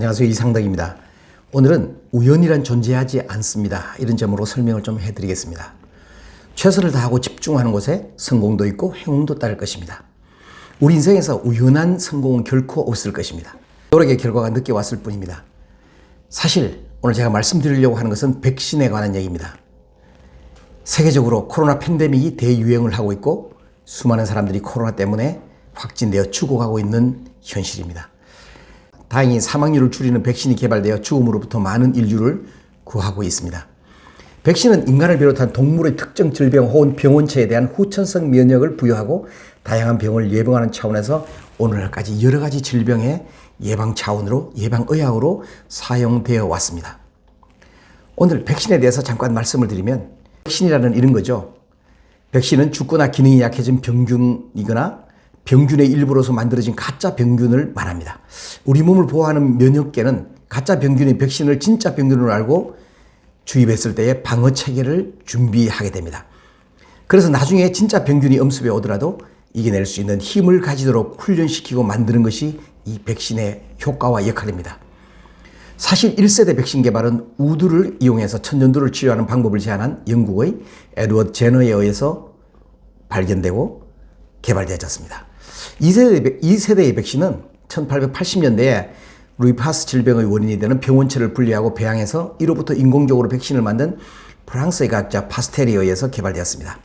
안녕하세요. 이상덕입니다. 오늘은 우연이란 존재하지 않습니다. 이런 점으로 설명을 좀 해드리겠습니다. 최선을 다하고 집중하는 곳에 성공도 있고 행운도 따를 것입니다. 우리 인생에서 우연한 성공은 결코 없을 것입니다. 노력의 결과가 늦게 왔을 뿐입니다. 사실 오늘 제가 말씀드리려고 하는 것은 백신에 관한 얘기입니다. 세계적으로 코로나 팬데믹이 대유행을 하고 있고 수많은 사람들이 코로나 때문에 확진되어 죽어가고 있는 현실입니다. 다행히 사망률을 줄이는 백신이 개발되어 죽음으로부터 많은 인류를 구하고 있습니다. 백신은 인간을 비롯한 동물의 특정 질병 혹은 병원체에 대한 후천성 면역을 부여하고 다양한 병을 예방하는 차원에서 오늘날까지 여러 가지 질병의 예방 차원으로 예방의학으로 사용되어 왔습니다. 오늘 백신에 대해서 잠깐 말씀을 드리면 백신이라는 이런 거죠. 백신은 죽거나 기능이 약해진 병균이거나 병균의 일부로서 만들어진 가짜 병균을 말합니다. 우리 몸을 보호하는 면역계는 가짜 병균이 백신을 진짜 병균으로 알고 주입했을 때의 방어 체계를 준비하게 됩니다. 그래서 나중에 진짜 병균이 엄습해 오더라도 이겨낼 수 있는 힘을 가지도록 훈련시키고 만드는 것이 이 백신의 효과와 역할입니다. 사실 1세대 백신 개발은 우두를 이용해서 천연두를 치료하는 방법을 제안한 영국의 에드워드 제너에 의해서 발견되고 개발되어졌습니다. 2세대의 백신은 1880년대에 루이파스 질병의 원인이 되는 병원체를 분리하고 배양해서 이로부터 인공적으로 백신을 만든 프랑스의 과학자 파스텔에 의해서 개발되었습니다.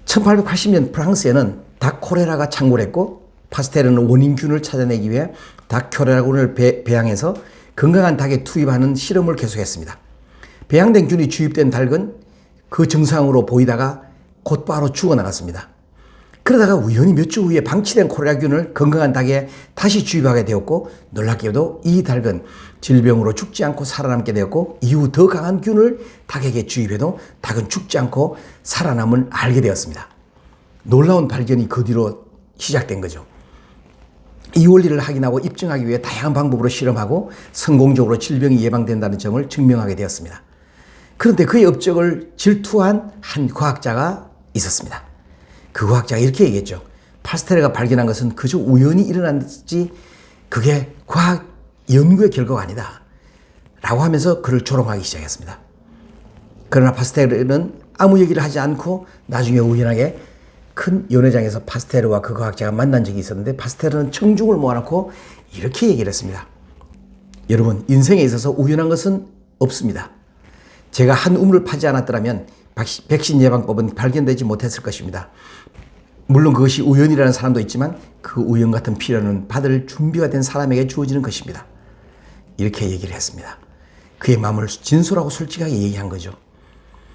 1880년 프랑스에는 닭 콜레라가 창궐했고 파스텔은 원인균을 찾아내기 위해 닭 콜레라균을 배양해서 건강한 닭에 투입하는 실험을 계속했습니다. 배양된 균이 주입된 닭은 그 증상으로 보이다가 곧바로 죽어나갔습니다. 그러다가 우연히 몇 주 후에 방치된 콜레라균을 건강한 닭에 다시 주입하게 되었고 놀랍게도 이 닭은 질병으로 죽지 않고 살아남게 되었고 이후 더 강한 균을 닭에게 주입해도 닭은 죽지 않고 살아남을 알게 되었습니다. 놀라운 발견이 그 뒤로 시작된 거죠. 이 원리를 확인하고 입증하기 위해 다양한 방법으로 실험하고 성공적으로 질병이 예방된다는 점을 증명하게 되었습니다. 그런데 그의 업적을 질투한 한 과학자가 있었습니다. 그 과학자가 이렇게 얘기했죠. 파스텔레가 발견한 것은 그저 우연히 일어났지 그게 과학 연구의 결과가 아니다 라고 하면서 그를 조롱하기 시작했습니다. 그러나 파스텔레는 아무 얘기를 하지 않고 나중에 우연하게 큰 연회장에서 파스텔레와 그 과학자가 만난 적이 있었는데 파스텔레는 청중을 모아놓고 이렇게 얘기를 했습니다. 여러분, 인생에 있어서 우연한 것은 없습니다. 제가 한 우물을 파지 않았더라면 백신 예방법은 발견되지 못했을 것입니다. 물론 그것이 우연이라는 사람도 있지만 그 우연 같은 필요는 받을 준비가 된 사람에게 주어지는 것입니다. 이렇게 얘기를 했습니다. 그의 마음을 진솔하고 솔직하게 얘기한 거죠.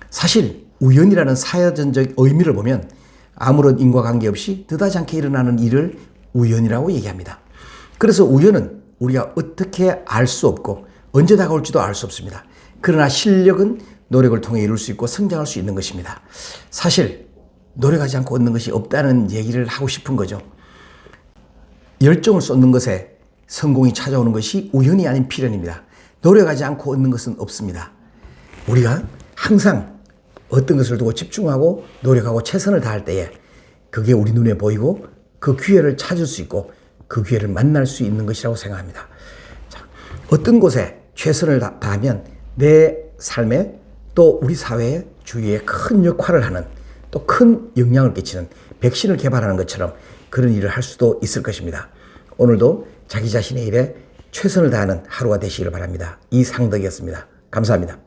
사실 우연이라는 사회전적 의미를 보면 아무런 인과관계 없이 뜻하지 않게 일어나는 일을 우연이라고 얘기합니다. 그래서 우연은 우리가 어떻게 알 수 없고 언제 다가올지도 알 수 없습니다. 그러나 실력은 노력을 통해 이룰 수 있고 성장할 수 있는 것입니다. 사실 노력하지 않고 얻는 것이 없다는 얘기를 하고 싶은 거죠. 열정을 쏟는 것에 성공이 찾아오는 것이 우연이 아닌 필연입니다. 노력하지 않고 얻는 것은 없습니다. 우리가 항상 어떤 것을 두고 집중하고 노력하고 최선을 다할 때에 그게 우리 눈에 보이고 그 기회를 찾을 수 있고 그 기회를 만날 수 있는 것이라고 생각합니다. 자, 어떤 곳에 최선을 다하면 내 삶에 또 우리 사회의 주위에 큰 역할을 하는 또 큰 영향을 끼치는 백신을 개발하는 것처럼 그런 일을 할 수도 있을 것입니다. 오늘도 자기 자신의 일에 최선을 다하는 하루가 되시기를 바랍니다. 이상덕이었습니다. 감사합니다.